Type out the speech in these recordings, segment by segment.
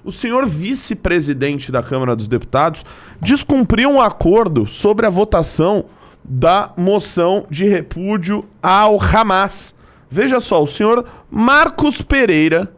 o senhor vice-presidente da Câmara dos Deputados descumpriu um acordo sobre a votação da moção de repúdio ao Hamas. Veja só, o senhor Marcos Pereira,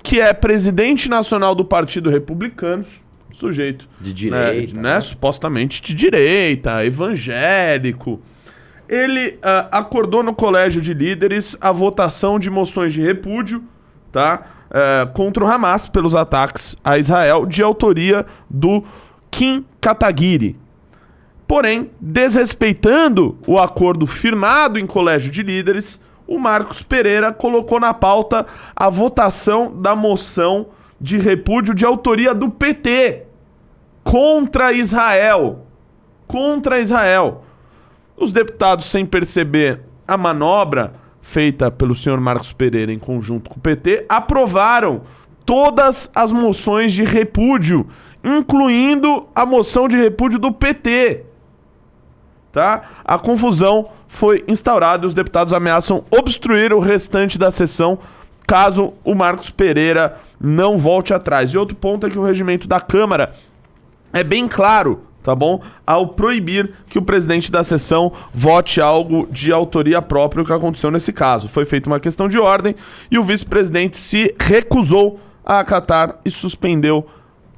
que é presidente nacional do Partido Republicano, sujeito de direita, né? Supostamente de direita, evangélico, ele acordou no Colégio de Líderes a votação de moções de repúdio, tá? Contra o Hamas pelos ataques a Israel, de autoria do Kim Kataguiri. Porém, desrespeitando o acordo firmado em Colégio de Líderes, o Marcos Pereira colocou na pauta a votação da moção de repúdio de autoria do PT contra Israel. Contra Israel. Os deputados, sem perceber a manobra feita pelo senhor Marcos Pereira em conjunto com o PT, aprovaram todas as moções de repúdio, incluindo a moção de repúdio do PT. Tá? A confusão foi instaurada e os deputados ameaçam obstruir o restante da sessão caso o Marcos Pereira não volte atrás. E outro ponto é que o regimento da Câmara é bem claro, tá bom? Ao proibir que o presidente da sessão vote algo de autoria própria, o que aconteceu nesse caso. Foi feita uma questão de ordem e o vice-presidente se recusou a acatar e suspendeu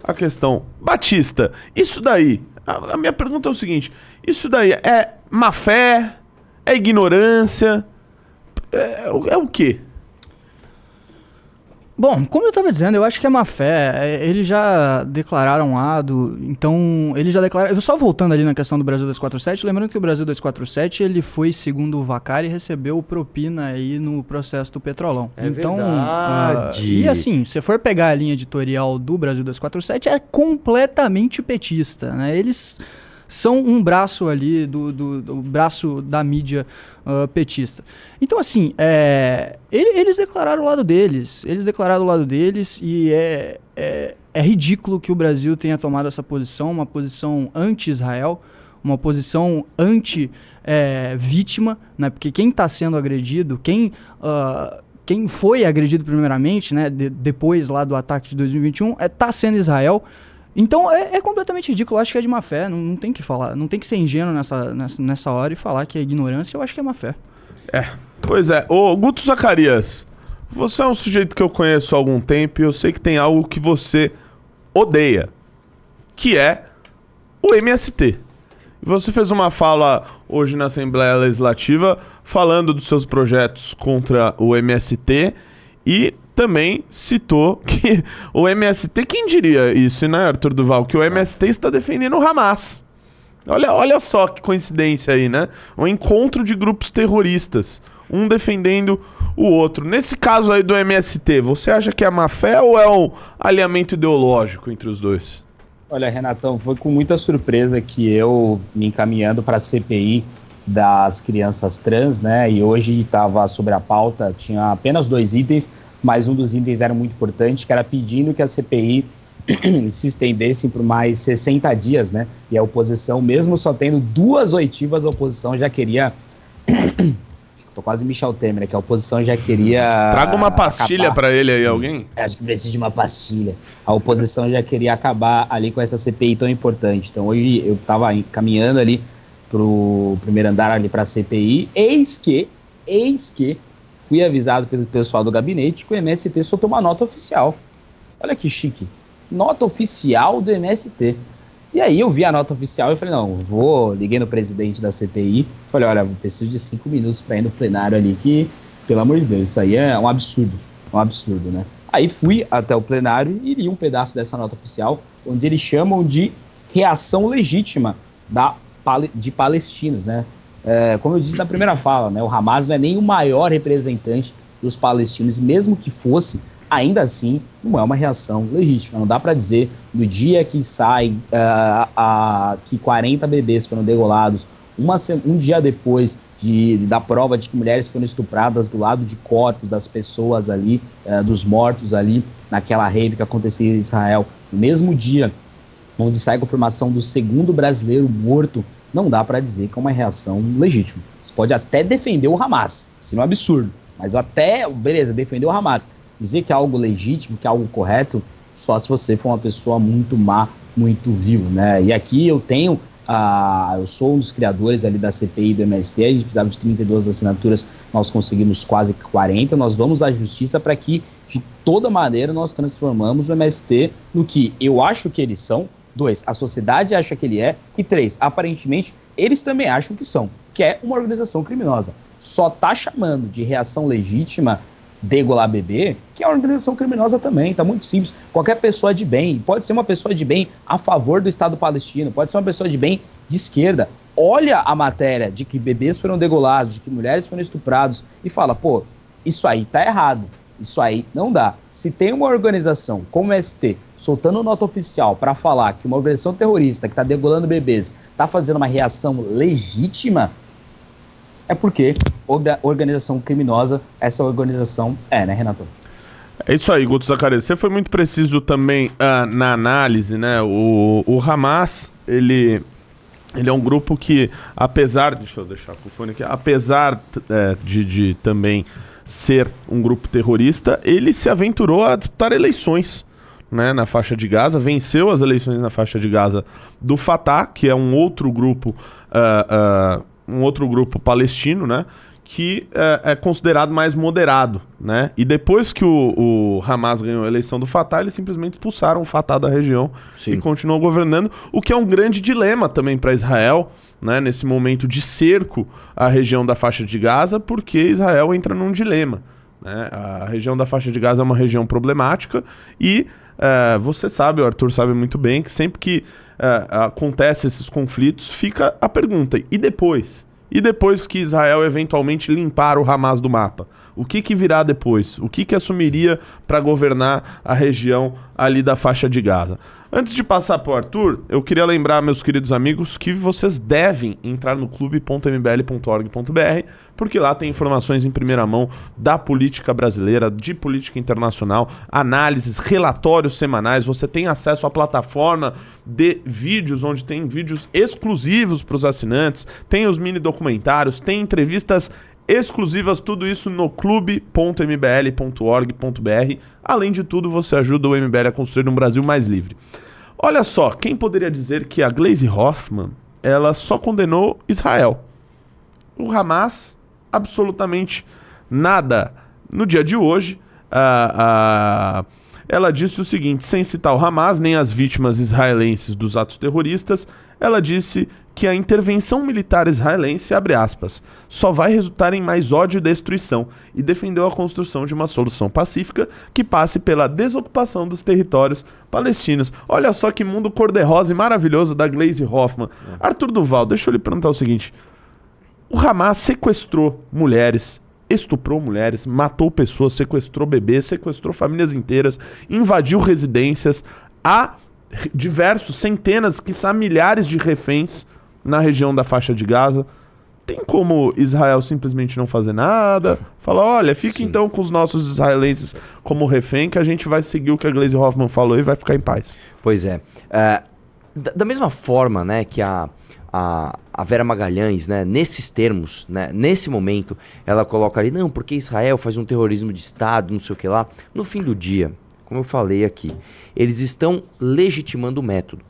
a questão. Batista, isso daí, a minha pergunta é o seguinte, isso daí é má fé, é ignorância, é o quê? Bom, como eu estava dizendo, eu acho que é má fé. Eles já declararam lado, então eles já declararam... Só voltando ali na questão do Brasil 247, lembrando que o Brasil 247, ele foi, segundo o Vacari, recebeu propina aí no processo do Petrolão. É então, verdade. E assim, se for pegar a linha editorial do Brasil 247, é completamente petista, né? Eles são um braço ali, do braço da mídia petista. Então, assim, eles declararam o lado deles. Eles declararam o lado deles e é ridículo que o Brasil tenha tomado essa posição, uma posição anti-Israel, uma posição anti-vítima, né? Porque quem está sendo agredido, quem foi agredido primeiramente, né? Depois lá do ataque de 2021, está sendo Israel. Então é completamente ridículo, eu acho que é de má fé, não tem que falar, não tem que ser ingênuo nessa hora e falar que é ignorância, eu acho que é má fé. Pois é. Ô, Guto Zacarias, você é um sujeito que eu conheço há algum tempo e eu sei que tem algo que você odeia, que é o MST. E você fez uma fala hoje na Assembleia Legislativa falando dos seus projetos contra o MST e também citou que o MST, quem diria isso, né, Arthur Duval? Que o MST está defendendo o Hamas. Olha só que coincidência aí, né? Um encontro de grupos terroristas, um defendendo o outro. Nesse caso aí do MST, você acha que é má fé ou é um alinhamento ideológico entre os dois? Olha, Renatão, foi com muita surpresa que eu me encaminhando para a CPI das crianças trans, né? E hoje estava sobre a pauta, tinha apenas 2 itens, mas um dos itens era muito importante, que era pedindo que a CPI se estendesse por mais 60 dias, né? E a oposição, mesmo só tendo 2 oitivas, a oposição já queria... Tô quase Michel Temer, que a oposição já queria... Traga uma pastilha para ele aí, alguém? Acho que precisa de uma pastilha. A oposição já queria acabar ali com essa CPI tão importante. Então hoje eu tava caminhando ali pro primeiro andar ali pra CPI, eis que fui avisado pelo pessoal do gabinete que o MST soltou uma nota oficial. Olha que chique. Nota oficial do MST. E aí eu vi a nota oficial e falei, não, liguei no presidente da CPI, falei, olha, preciso de 5 minutos para ir no plenário ali, que, pelo amor de Deus, isso aí é um absurdo, né? Aí fui até o plenário e li um pedaço dessa nota oficial, onde eles chamam de reação legítima de palestinos, né? Como eu disse na primeira fala, né, o Hamas não é nem o maior representante dos palestinos, mesmo que fosse, ainda assim, não é uma reação legítima. Não dá para dizer, no dia que sai que 40 bebês foram degolados, um dia depois da prova de que mulheres foram estupradas do lado de corpos das pessoas ali, dos mortos ali, naquela rave que acontecia em Israel, no mesmo dia onde sai a confirmação do 2º brasileiro morto, não dá para dizer que é uma reação legítima. Você pode até defender o Hamas, isso é um absurdo, mas beleza, defender o Hamas, dizer que é algo legítimo, que é algo correto, só se você for uma pessoa muito má, muito vil, né? E aqui eu sou um dos criadores ali da CPI do MST, a gente precisava de 32 assinaturas, nós conseguimos quase 40, nós vamos à justiça para que, de toda maneira, nós transformamos o MST no que eu acho que eles são, 2, a sociedade acha que ele é, e 3, aparentemente, eles também acham que são, que é uma organização criminosa. Só tá chamando de reação legítima degolar bebê, que é uma organização criminosa também, tá muito simples. Qualquer pessoa de bem, pode ser uma pessoa de bem a favor do Estado palestino, pode ser uma pessoa de bem de esquerda, olha a matéria de que bebês foram degolados, de que mulheres foram estuprados e fala, pô, isso aí tá errado, isso aí não dá. Se tem uma organização como o ST soltando nota oficial para falar que uma organização terrorista que tá degolando bebês tá fazendo uma reação legítima, é porque organização criminosa, essa organização né, Renato? É isso aí, Guto Zacarias. Você foi muito preciso também na análise, né? O Hamas, ele é um grupo que, apesar... Deixa eu deixar com o fone aqui. Apesar de também ser um grupo terrorista, ele se aventurou a disputar eleições, né, na faixa de Gaza, venceu as eleições na faixa de Gaza do Fatah, que é um outro grupo... um outro grupo palestino, né, que é considerado mais moderado, né, e depois que o Hamas ganhou a eleição do Fatah, eles simplesmente expulsaram o Fatah da região. Sim. E continuou governando, o que é um grande dilema também para Israel, né, nesse momento de cerco à região da faixa de Gaza, porque Israel entra num dilema, né, a região da faixa de Gaza é uma região problemática e você sabe, o Arthur sabe muito bem, que sempre que acontece esses conflitos, fica a pergunta, e depois? E depois que Israel eventualmente limpar o Hamas do mapa? O que virá depois? O que assumiria para governar a região ali da faixa de Gaza? Antes de passar para o Arthur, eu queria lembrar, meus queridos amigos, que vocês devem entrar no clube.mbl.org.br, porque lá tem informações em primeira mão da política brasileira, de política internacional, análises, relatórios semanais. Você tem acesso à plataforma de vídeos, onde tem vídeos exclusivos para os assinantes, tem os mini documentários, tem entrevistas exclusivas, tudo isso no clube.mbl.org.br. Além de tudo, você ajuda o MBL a construir um Brasil mais livre. Olha só, quem poderia dizer que a Gleisi Hoffmann, ela só condenou Israel? O Hamas, absolutamente nada. No dia de hoje, ela disse o seguinte, sem citar o Hamas, nem as vítimas israelenses dos atos terroristas, ela disse que a intervenção militar israelense, abre aspas, só vai resultar em mais ódio e destruição, e defendeu a construção de uma solução pacífica que passe pela desocupação dos territórios palestinos. Olha só que mundo cor-de-rosa e maravilhoso da Gleisi Hoffmann. Arthur Duval, deixa eu lhe perguntar o seguinte, o Hamas sequestrou mulheres, estuprou mulheres, matou pessoas, sequestrou bebês, sequestrou famílias inteiras, invadiu residências, há diversos, centenas, quiçá milhares de reféns na região da faixa de Gaza. Tem como Israel simplesmente não fazer nada? Fala, olha, fique então com os nossos israelenses como refém, que a gente vai seguir o que a Gleisi Hoffmann falou e vai ficar em paz. Pois é. Da mesma forma, né, que a Vera Magalhães, né, nesses termos, né, nesse momento, ela coloca ali, não, porque Israel faz um terrorismo de Estado, não sei o que lá. No fim do dia, como eu falei aqui, eles estão legitimando o método,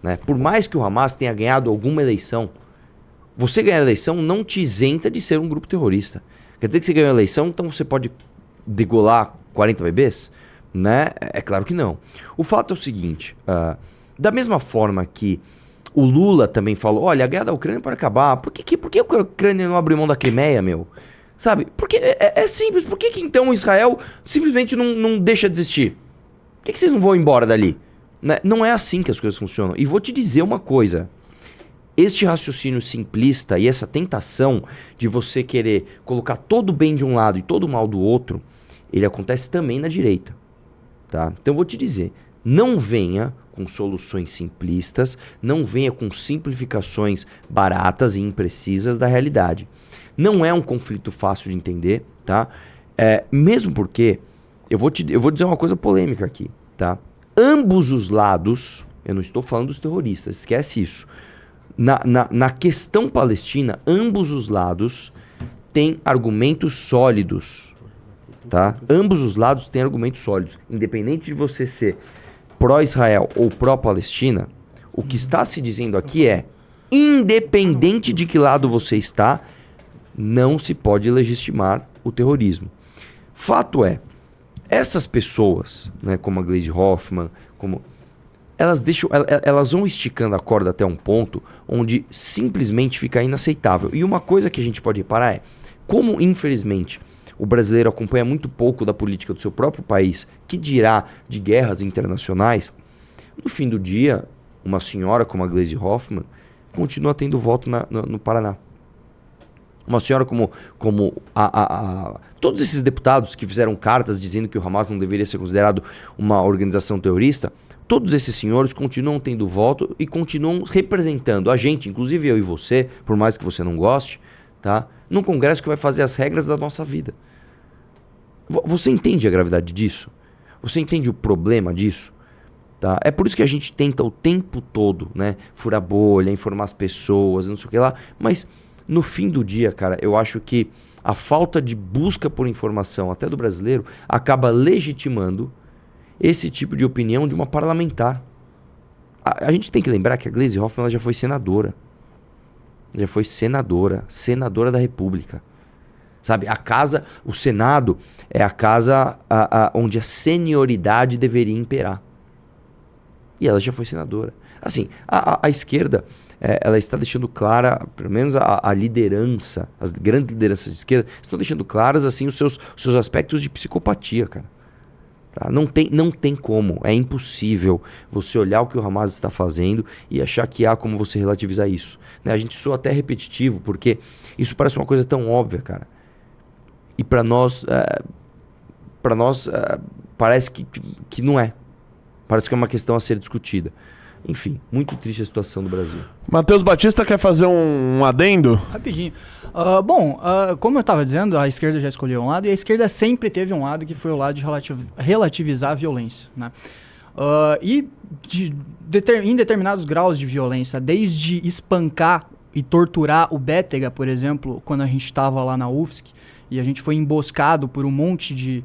né? Por mais que o Hamas tenha ganhado alguma eleição, você ganhar a eleição não te isenta de ser um grupo terrorista. Quer dizer que você ganhou a eleição, então você pode degolar 40 bebês? Né? É claro que não. O fato é o seguinte, da mesma forma que o Lula também falou, olha, a guerra da Ucrânia pode acabar, por que a Ucrânia não abriu mão da Crimeia, meu? Sabe? Porque é simples, por que então Israel simplesmente não deixa de existir? Por que vocês não vão embora dali? Né? Não é assim que as coisas funcionam. E vou te dizer uma coisa. Este raciocínio simplista e essa tentação de você querer colocar todo o bem de um lado e todo o mal do outro, ele acontece também na direita. Tá? Então eu vou te dizer, não venha com soluções simplistas, não venha com simplificações baratas e imprecisas da realidade. Não é um conflito fácil de entender, tá? Mesmo porque, eu vou dizer uma coisa polêmica aqui, tá? Ambos os lados, eu não estou falando dos terroristas, esquece isso. Na questão palestina, ambos os lados têm argumentos sólidos, tá? Ambos os lados têm argumentos sólidos. Independente de você ser pró-Israel ou pró-Palestina, o que está se dizendo aqui é, independente de que lado você está, não se pode legitimar o terrorismo. Fato é, essas pessoas, né, como a Gleisi Hoffmann, elas vão esticando a corda até um ponto onde simplesmente fica inaceitável. E uma coisa que a gente pode reparar é, como infelizmente o brasileiro acompanha muito pouco da política do seu próprio país, que dirá de guerras internacionais, no fim do dia, uma senhora como a Gleisi Hoffmann continua tendo voto no Paraná. Uma senhora como todos esses deputados que fizeram cartas dizendo que o Hamas não deveria ser considerado uma organização terrorista, todos esses senhores continuam tendo voto e continuam representando a gente, inclusive eu e você, por mais que você não goste, tá? Num congresso que vai fazer as regras da nossa vida. Você entende a gravidade disso? Você entende o problema disso? Tá? É por isso que a gente tenta o tempo todo, né, furar bolha, informar as pessoas, não sei o que lá, mas no fim do dia, cara, eu acho que a falta de busca por informação, até do brasileiro, acaba legitimando esse tipo de opinião de uma parlamentar. A gente tem que lembrar que a Gleisi Hoffmann ela já foi senadora. Já foi senadora da República. Sabe, o Senado é a casa onde a senioridade deveria imperar. E ela já foi senadora. Assim, a esquerda, ela está deixando clara, pelo menos a liderança, as grandes lideranças de esquerda, estão deixando claras, assim, os seus aspectos de psicopatia, cara. Tá? Não tem como, é impossível você olhar o que o Hamas está fazendo e achar que há como você relativizar isso. Né? A gente soa até repetitivo, porque isso parece uma coisa tão óbvia, cara. E para nós parece que não é. Parece que é uma questão a ser discutida. Enfim, muito triste a situação do Brasil. Matheus Batista quer fazer um adendo? Rapidinho. Como eu estava dizendo, a esquerda já escolheu um lado e a esquerda sempre teve um lado que foi o lado de relativizar a violência. Né? Em determinados graus de violência, desde espancar e torturar o Bétega, por exemplo, quando a gente estava lá na UFSC e a gente foi emboscado por um monte de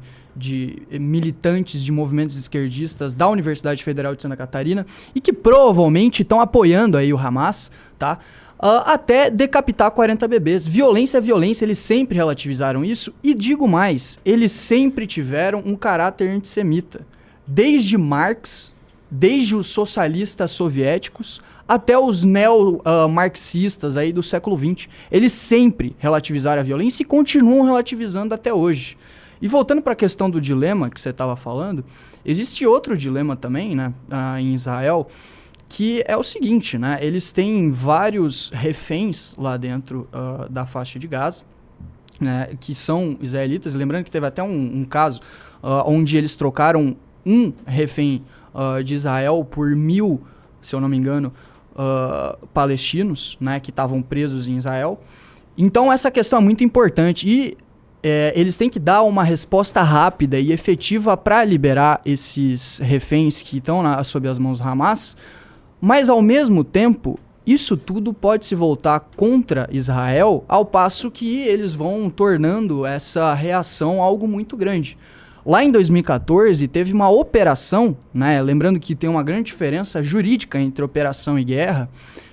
militantes de movimentos esquerdistas da Universidade Federal de Santa Catarina e que provavelmente estão apoiando aí o Hamas, tá? Até decapitar 40 bebês. Violência é violência, eles sempre relativizaram isso e digo mais, eles sempre tiveram um caráter antissemita. Desde Marx, desde os socialistas soviéticos até os neo-marxistas aí do século XX. Eles sempre relativizaram a violência e continuam relativizando até hoje. E voltando para a questão do dilema que você estava falando, existe outro dilema também, né, em Israel, que é o seguinte, né, eles têm vários reféns lá dentro da faixa de Gaza, né, que são israelitas. Lembrando que teve até um caso onde eles trocaram um refém de Israel por 1.000, se eu não me engano, palestinos, né, que estavam presos em Israel. Então essa questão é muito importante e eles têm que dar uma resposta rápida e efetiva para liberar esses reféns que estão sob as mãos do Hamas, mas ao mesmo tempo isso tudo pode se voltar contra Israel, ao passo que eles vão tornando essa reação algo muito grande. Lá em 2014 teve uma operação, né, lembrando que tem uma grande diferença jurídica entre operação e guerra,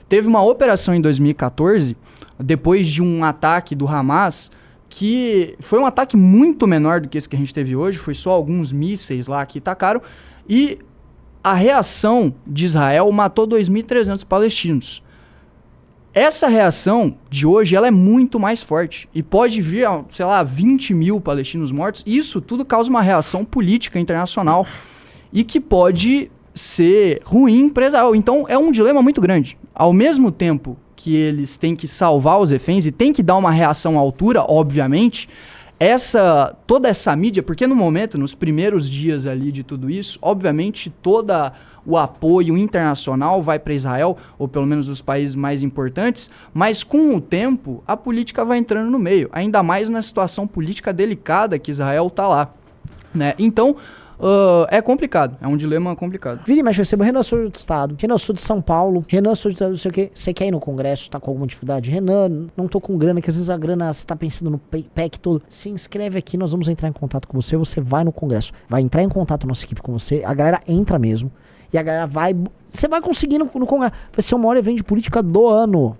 teve uma operação em 2014, depois de um ataque do Hamas, que foi um ataque muito menor do que esse que a gente teve hoje, foi só alguns mísseis lá que tacaram, e a reação de Israel matou 2.300 palestinos. Essa reação de hoje ela é muito mais forte e pode vir a, 20.000 palestinos mortos. Isso tudo causa uma reação política internacional e que pode ser ruim para Israel. Então é um dilema muito grande. Ao mesmo tempo que eles têm que salvar os reféns e têm que dar uma reação à altura, obviamente, toda essa mídia, porque no momento, nos primeiros dias ali de tudo isso, obviamente toda o apoio internacional vai para Israel, ou pelo menos os países mais importantes, mas com o tempo a política vai entrando no meio, ainda mais na situação política delicada que Israel está lá, né? Então é complicado, é um dilema complicado. Vira e mexe, eu recebo: Renan, sou de estado, Renan, sou de São Paulo, Renan, sou de não sei o que, você quer ir no congresso, tá com alguma dificuldade? Renan, não tô com grana, que às vezes a grana, você tá pensando no PEC todo, se inscreve aqui, nós vamos entrar em contato com você, você vai no congresso, vai entrar em contato a nossa equipe com você, a galera entra mesmo, E a galera vai... Você vai conseguir no Congresso. Vai ser o maior evento de política do ano.